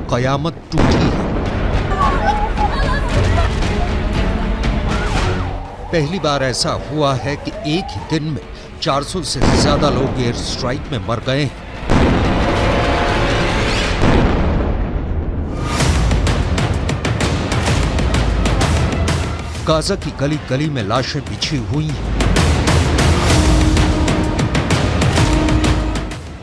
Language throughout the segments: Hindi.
कयामत टूटी है। पहली बार ऐसा हुआ है कि एक ही दिन में 400 से ज्यादा लोग एयर स्ट्राइक में मर गए हैं। गाजा की गली गली में लाशें बिछी हुई हैं।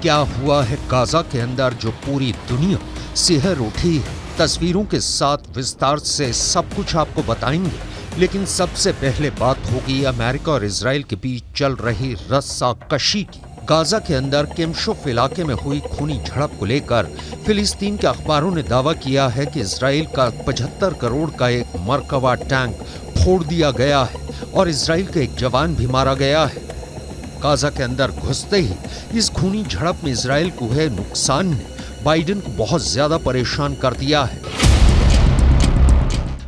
क्या हुआ है गाजा के अंदर जो पूरी दुनिया सिहर उठी है? तस्वीरों के साथ विस्तार से सब कुछ आपको बताएंगे, लेकिन सबसे पहले बात होगी अमेरिका और इजराइल के बीच चल रही रस्साकशी की। गाजा के अंदर किमशुफ इलाके में हुई खूनी झड़प को लेकर फिलिस्तीन के अखबारों ने दावा किया है कि इजराइल का 75 करोड़ का एक मरकबा टैंक फोड़ दिया गया है और इजराइल का एक जवान भी मारा गया है। गाजा के अंदर घुसते ही इस खूनी झड़प में इजराइल को हुए नुकसान ने बाइडेन को बहुत ज्यादा परेशान कर दिया है।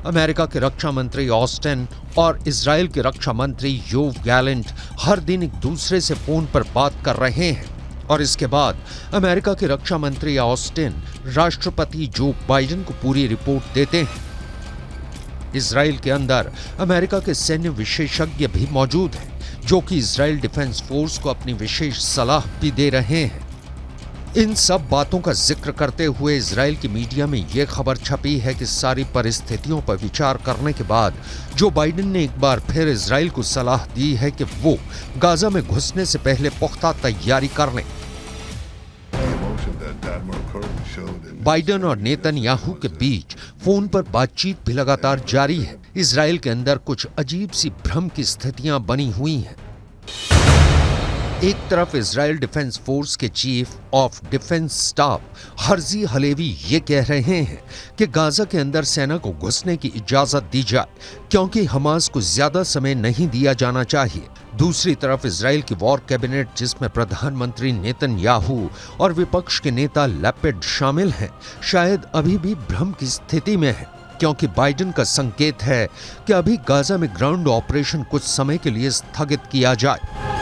अमेरिका के रक्षा मंत्री ऑस्टिन और इजराइल के रक्षा मंत्री योव गैलेंट हर दिन एक दूसरे से फोन पर बात कर रहे हैं और इसके बाद अमेरिका के रक्षा मंत्री ऑस्टिन राष्ट्रपति जो बाइडेन को पूरी रिपोर्ट देते हैं। इजराइल के अंदर अमेरिका के सैन्य विशेषज्ञ भी मौजूद हैं, जो कि इजराइल डिफेंस फोर्स को अपनी विशेष सलाह भी दे रहे हैं। इन सब बातों का जिक्र करते हुए इजराइल की मीडिया में यह खबर छपी है कि सारी परिस्थितियों पर विचार करने के बाद जो बाइडेन ने एक बार फिर इजराइल को सलाह दी है कि वो गाजा में घुसने से पहले पुख्ता तैयारी कर लें। बाइडेन और नेतन्याहू के बीच फोन पर बातचीत भी लगातार जारी है। इजराइल के अंदर कुछ अजीब सी भ्रम की स्थितियां बनी हुई हैं। एक तरफ इजराइल डिफेंस फोर्स के chief of defence staff Herzi Halevi ये कह रहे हैं कि गाजा के अंदर सेना को घुसने की इजाजत दी जाए, क्योंकि हमास को ज्यादा समय नहीं दिया जाना चाहिए। दूसरी तरफ इजराइल की वॉर कैबिनेट, जिसमें प्रधानमंत्री नेतन्याहू और विपक्ष के नेता लैपिड शामिल हैं, शायद अभी भी भ्रम की स्थिति में है, क्योंकि बाइडेन का संकेत है कि अभी गाजा में ग्राउंड ऑपरेशन कुछ समय के लिए स्थगित किया जाए।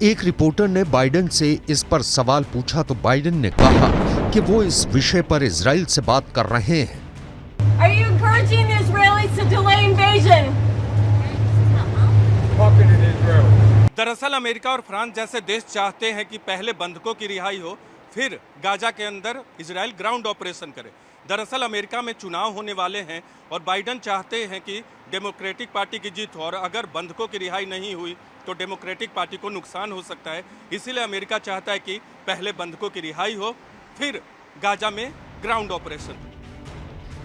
एक रिपोर्टर ने बाइडेन से इस पर सवाल पूछा तो बाइडेन ने कहा कि वो इस विषय पर इजराइल से बात कर रहे हैं। Are you encouraging the Israelis to delay invasion? दरअसल अमेरिका और फ्रांस जैसे देश चाहते हैं कि पहले बंधकों की रिहाई हो, फिर गाजा के अंदर इजराइल ग्राउंड ऑपरेशन करे। दरअसल अमेरिका में चुनाव होने वाले हैं और बाइडेन चाहते हैं कि डेमोक्रेटिक पार्टी की जीत हो, और अगर बंधकों की रिहाई नहीं हुई तो डेमोक्रेटिक पार्टी को नुकसान हो सकता है। इसीलिए अमेरिका चाहता है कि पहले बंधकों की रिहाई हो, फिर गाजा में ग्राउंड ऑपरेशन।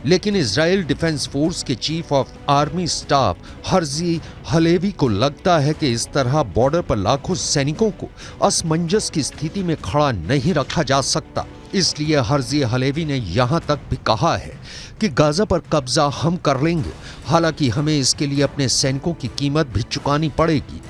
लेकिन इजराइल डिफेंस फोर्स के chief of army staff Herzi Halevi को लगता है कि इस तरह बॉर्डर पर लाखों सैनिकों को असमंजस की स्थिति में खड़ा नहीं रखा जा सकता। इसलिए हर्जी हलेवी ने यहां तक भी कहा है कि गाजा पर कब्जा हम कर लेंगे, हालांकि हमें इसके लिए अपने सैनिकों की कीमत भी चुकानी पड़ेगी।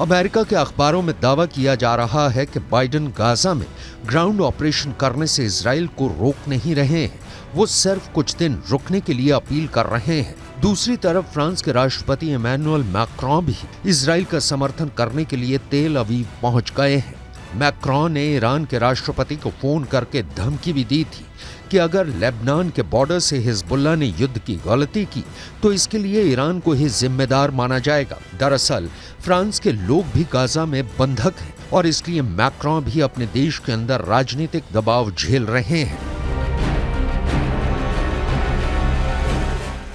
अमेरिका के अखबारों में दावा किया जा रहा है कि बाइडेन गाजा में ग्राउंड ऑपरेशन करने से इजराइल को रोक नहीं रहे हैं, वो सिर्फ कुछ दिन रुकने के लिए अपील कर रहे हैं। दूसरी तरफ फ्रांस के राष्ट्रपति इमैनुअल मैक्रों भी इजराइल का समर्थन करने के लिए तेल अवीव पहुंच गए हैं। मैक्रों ने ईरान के राष्ट्रपति को फोन करके धमकी भी दी थी कि अगर लेबनान के बॉर्डर से हिजबुल्लाह ने युद्ध की गलती की तो इसके लिए ईरान को ही जिम्मेदार माना जाएगा। दरअसल फ्रांस के लोग भी गाजा में बंधक हैं और इसलिए मैक्रों भी अपने देश के अंदर राजनीतिक दबाव झेल रहे हैं।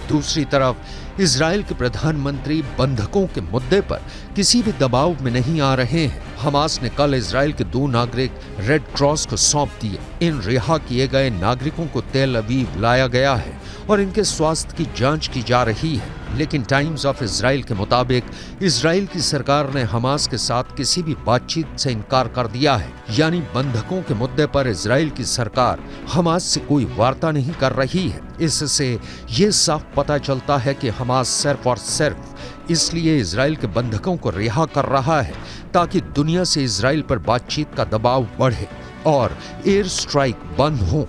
दूसरी तरफ इजराइल के प्रधानमंत्री बंधकों के मुद्दे पर किसी भी दबाव में नहीं आ रहे हैं। हमास ने कल इजराइल के 2 नागरिक रेड क्रॉस को सौंप दिए। इन रिहा किए गए नागरिकों को तेल अवीव लाया गया है और इनके स्वास्थ्य की जांच की जा रही है। लेकिन टाइम्स ऑफ इजराइल के मुताबिक इजराइल की सरकार ने हमास के साथ किसी भी बातचीत से इनकार कर दिया है, यानी बंधकों के मुद्दे पर इजराइल की सरकार हमास से कोई वार्ता नहीं कर रही है। इससे ये साफ पता चलता है कि हमास सिर्फ और सिर्फ इसलिए इजराइल के बंधकों को रिहा कर रहा है ताकि दुनिया से इजराइल पर बातचीत का दबाव बढ़े और एयर स्ट्राइक बंद हो।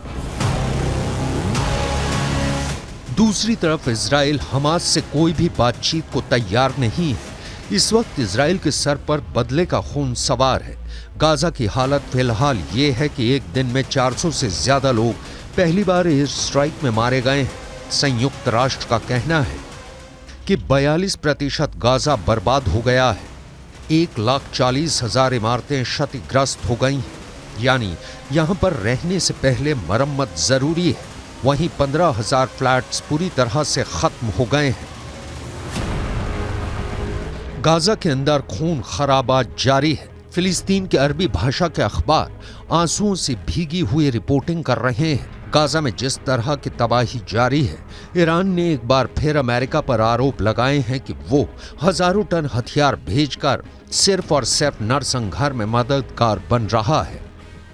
दूसरी तरफ इजराइल हमास से कोई भी बातचीत को तैयार नहीं है। इस वक्त इजराइल के सर पर बदले का खून सवार है। गाजा की हालत फिलहाल ये है कि एक दिन में 400 से ज्यादा लोग पहली बार एयर स्ट्राइक में मारे गए हैं। संयुक्त राष्ट्र का कहना है कि 42% गाजा बर्बाद हो गया है। 1,40,000 इमारतें क्षतिग्रस्त हो गई हैं, यानी यहां पर रहने से पहले मरम्मत जरूरी है। वहीं 15,000 फ्लैट्स पूरी तरह से खत्म हो गए हैं। गाजा के अंदर खून खराबा जारी है। फिलिस्तीन के अरबी भाषा के अखबार आंसुओं से भीगी हुई रिपोर्टिंग कर रहे हैं। गाजा में जिस तरह की तबाही जारी है, ईरान ने एक बार फिर अमेरिका पर आरोप लगाए हैं कि वो हजारों टन हथियार भेजकर सिर्फ और सिर्फ नरसंहार में मददगार बन रहा है।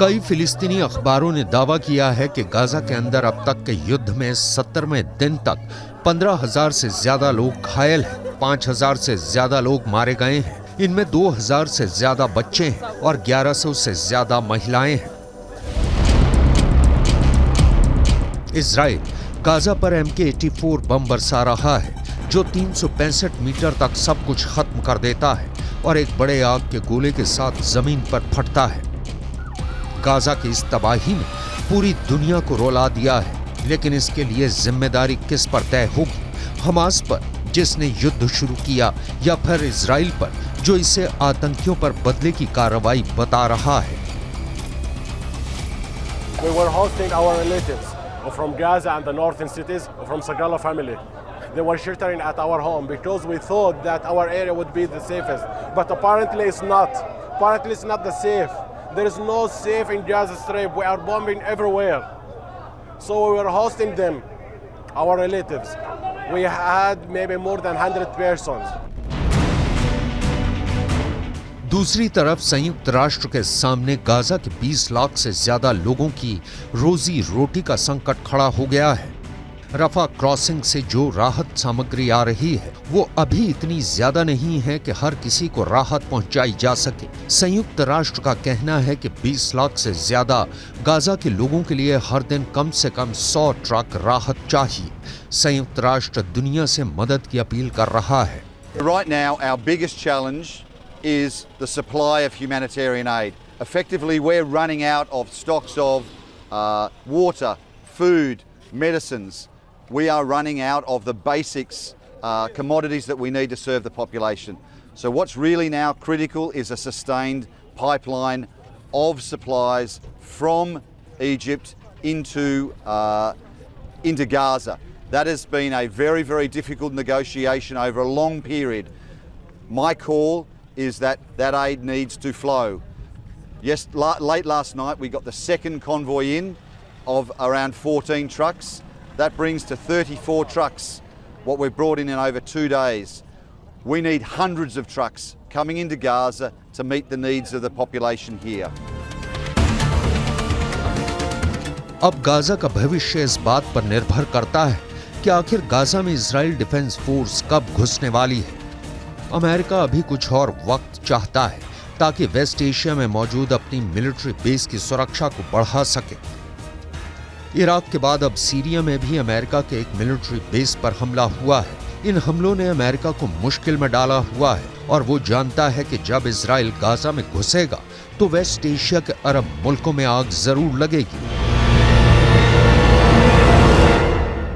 कई फिलिस्तीनी अखबारों ने दावा किया है कि गाजा के अंदर अब तक के युद्ध में 70वें दिन तक 15,000 से ज्यादा लोग घायल हैं, 5,000 से ज्यादा लोग मारे गए हैं। इनमें 2,000 से ज्यादा बच्चे हैं और 1,100 से ज्यादा महिलाएं हैं। इजराइल गाजा पर MK-84 बम बरसा रहा है, जो 365 मीटर तक सब कुछ खत्म कर देता है और एक बड़े आग के गोले के साथ जमीन पर फटता है। गाजा की इस तबाही ने पूरी दुनिया को रुला दिया है, लेकिन इसके लिए जिम्मेदारी किस पर तय होगी? हमास पर, जिसने युद्ध शुरू किया, या फिर इजराइल पर, जो इसे आतंकियों पर बदले की कार्रवाई बता रहा है? We were hosting our relatives from Gaza and the northern cities from Sagala family. They were sheltering at our home because we thought that our area would be the safest, but apparently it's not. Apparently it's not the safe. There is no safe in Gaza Strip. We are bombing everywhere. So we were hosting them, our relatives. We had maybe more than 100 persons. दूसरी तरफ संयुक्त राष्ट्र के सामने गाजा के 20 लाख से ज्यादा लोगों की रोजी रोटी का संकट खड़ा हो गया है। रफा क्रॉसिंग से जो राहत सामग्री आ रही है, वो अभी इतनी ज्यादा नहीं है कि हर किसी को राहत पहुंचाई जा सके। संयुक्त राष्ट्र का कहना है कि 20 लाख से ज्यादा गाजा के लोगों के लिए हर दिन कम से कम 100 ट्रक राहत चाहिए। संयुक्त राष्ट्र दुनिया से मदद की अपील कर रहा है। Right now, our biggest challenge is the supply of humanitarian aid. Effectively, we're running out of stocks of water, food, medicines. We are running out of the basics, commodities that we need to serve the population. So what's really now critical is a sustained pipeline of supplies from Egypt into Gaza. That has been a very, very difficult negotiation over a long period. My call is that aid needs to flow. Yes, late last night we got the second convoy in of around 14 trucks. That brings to 34 trucks what we've brought in over 2 days. We need hundreds of trucks coming into Gaza to meet the needs of the population here. अब गाजा का भविष्य इस बात पर निर्भर करता है कि आखिर गाजा में इजराइल डिफेंस फोर्स कब घुसने वाली है। अमेरिका अभी कुछ और वक्त चाहता है ताकि वेस्ट एशिया में मौजूद अपनी मिलिट्री बेस की सुरक्षा को बढ़ा सके। इराक के बाद अब सीरिया में भी अमेरिका के एक मिलिट्री बेस पर हमला हुआ है। इन हमलों ने अमेरिका को मुश्किल में डाला हुआ है और वो जानता है कि जब इजराइल गाजा में घुसेगा तो वेस्ट एशिया के अरब मुल्कों में आग जरूर लगेगी।